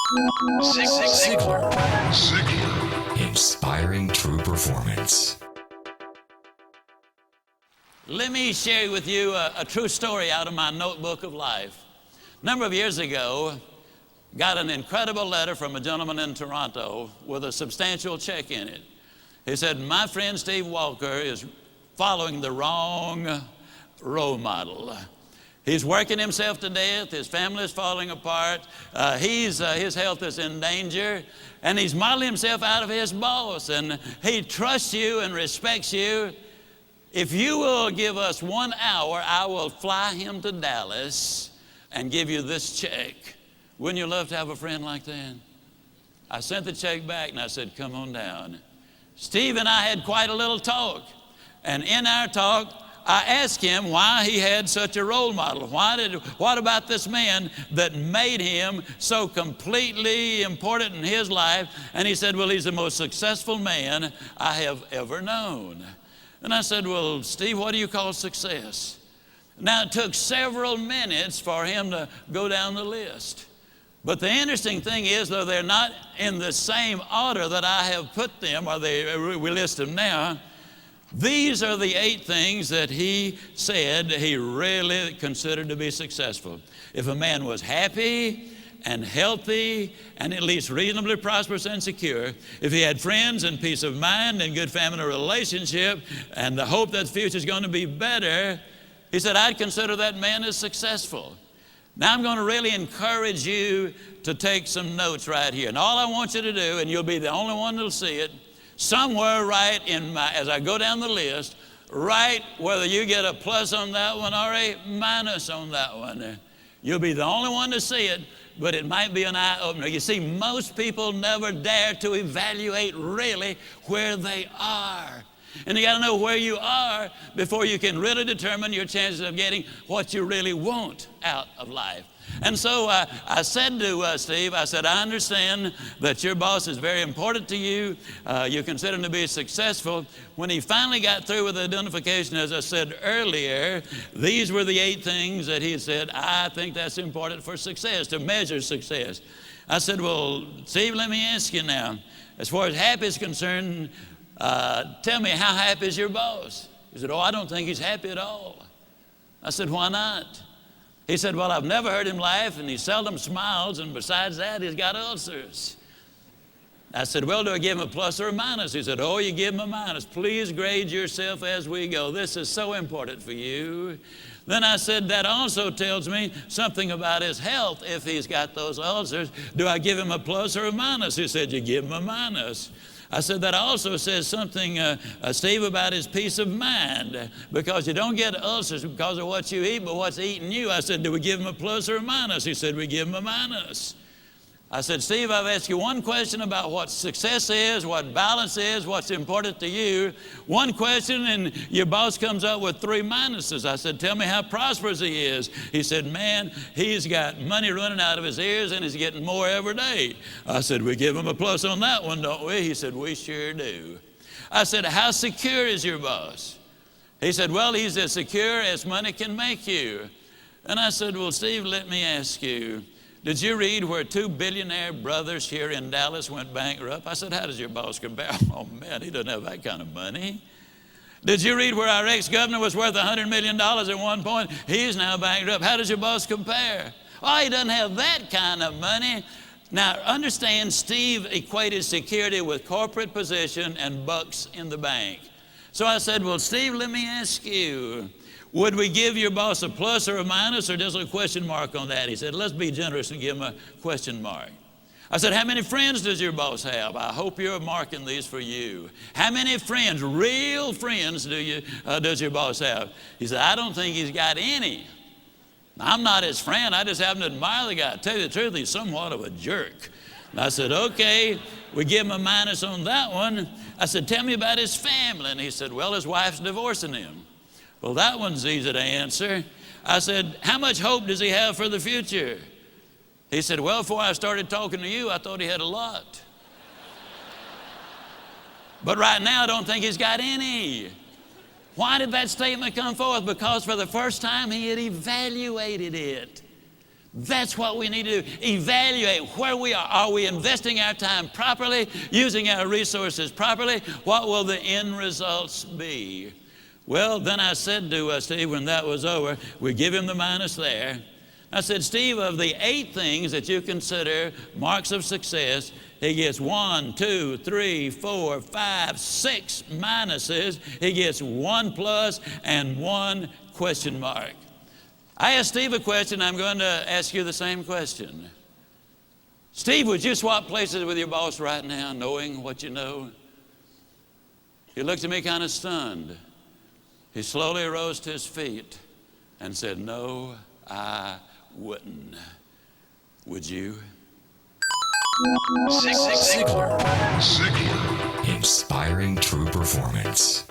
Zig Ziglar. Inspiring true performance. Let me share with you a true story out of my notebook of life. A number of years ago, got an incredible letter from a gentleman in Toronto with a substantial check in it. He said, my friend Steve Walker is following the wrong role model. He's working himself to death. His family is falling apart. His health is in danger. And he's modeling himself out of his boss. And he trusts you and respects you. If you will give us 1 hour, I will fly him to Dallas and give you this check. Wouldn't you love to have a friend like that? I sent the check back and I said, come on down. Steve and I had quite a little talk. And in our talk, I asked him why he had such a role model. What about this man that made him so completely important in his life? And he said, well, he's the most successful man I have ever known. And I said, well, Steve, what do you call success? Now, it took several minutes for him to go down the list. But the interesting thing is, though they're not in the same order that I have put them, or we list them now, these are the 8 things that he said he really considered to be successful. If a man was happy and healthy and at least reasonably prosperous and secure, if he had friends and peace of mind and good family relationship and the hope that the future is going to be better, he said, I'd consider that man as successful. Now I'm going to really encourage you to take some notes right here. And all I want you to do, and you'll be the only one that'll see it, somewhere right as I go down the list, write whether you get a plus on that one or a minus on that one. You'll be the only one to see it, but it might be an eye-opener. You see, most people never dare to evaluate really where they are. And you got to know where you are before you can really determine your chances of getting what you really want out of life. And so I said to Steve, I said, I understand that your boss is very important to you. You consider him to be successful. When he finally got through with the identification, as I said earlier, these were the 8 things that he said, I think that's important for success, to measure success. I said, well, Steve, let me ask you now, as far as happy is concerned, tell me, how happy is your boss? He said, oh, I don't think he's happy at all. I said, why not? He said, well, I've never heard him laugh, and he seldom smiles, and besides that, he's got ulcers. I said, well, do I give him a plus or a minus? He said, oh, you give him a minus. Please grade yourself as we go. This is so important for you. Then I said, that also tells me something about his health if he's got those ulcers. Do I give him a plus or a minus? He said, you give him a minus. I said, that also says something, Steve, about his peace of mind, because you don't get ulcers because of what you eat, but what's eating you. I said, do we give him a plus or a minus? He said, we give him a minus. I said, Steve, I've asked you one question about what success is, what balance is, what's important to you. One question, and your boss comes up with 3 minuses. I said, tell me how prosperous he is. He said, man, he's got money running out of his ears, and he's getting more every day. I said, we give him a plus on that one, don't we? He said, we sure do. I said, how secure is your boss? He said, well, he's as secure as money can make you. And I said, well, Steve, let me ask you, did you read where 2 billionaire brothers here in Dallas went bankrupt? I said, how does your boss compare? Oh, man, he doesn't have that kind of money. Did you read where our ex-governor was worth $100 million at one point? He's now bankrupt. How does your boss compare? Oh, he doesn't have that kind of money. Now, understand, Steve equated security with corporate position and bucks in the bank. So I said, well, Steve, let me ask you, would we give your boss a plus or a minus or just a question mark on that? He said, let's be generous and give him a question mark. I said, how many friends does your boss have? I hope you're marking these for you. How many friends, real friends, does your boss have? He said, I don't think he's got any. I'm not his friend. I just happen to admire the guy. To tell you the truth, he's somewhat of a jerk. And I said, okay, we give him a minus on that one. I said, tell me about his family. And he said, well, his wife's divorcing him. Well, that one's easy to answer. I said, how much hope does he have for the future? He said, well, before I started talking to you, I thought he had a lot. But right now, I don't think he's got any. Why did that statement come forth? Because for the first time, he had evaluated it. That's what we need to do. Evaluate where we are. Are we investing our time properly, using our resources properly? What will the end results be? Well, then I said to Steve when that was over, we give him the minus there. I said, Steve, of the 8 things that you consider marks of success, he gets 1, 2, 3, 4, 5, 6 minuses. He gets 1 plus and 1 question mark. I asked Steve a question. I'm going to ask you the same question. Steve, would you swap places with your boss right now, knowing what you know? He looked at me kind of stunned. He slowly rose to his feet and said, no, I wouldn't. Would you? Zig Ziglar. Inspiring true performance.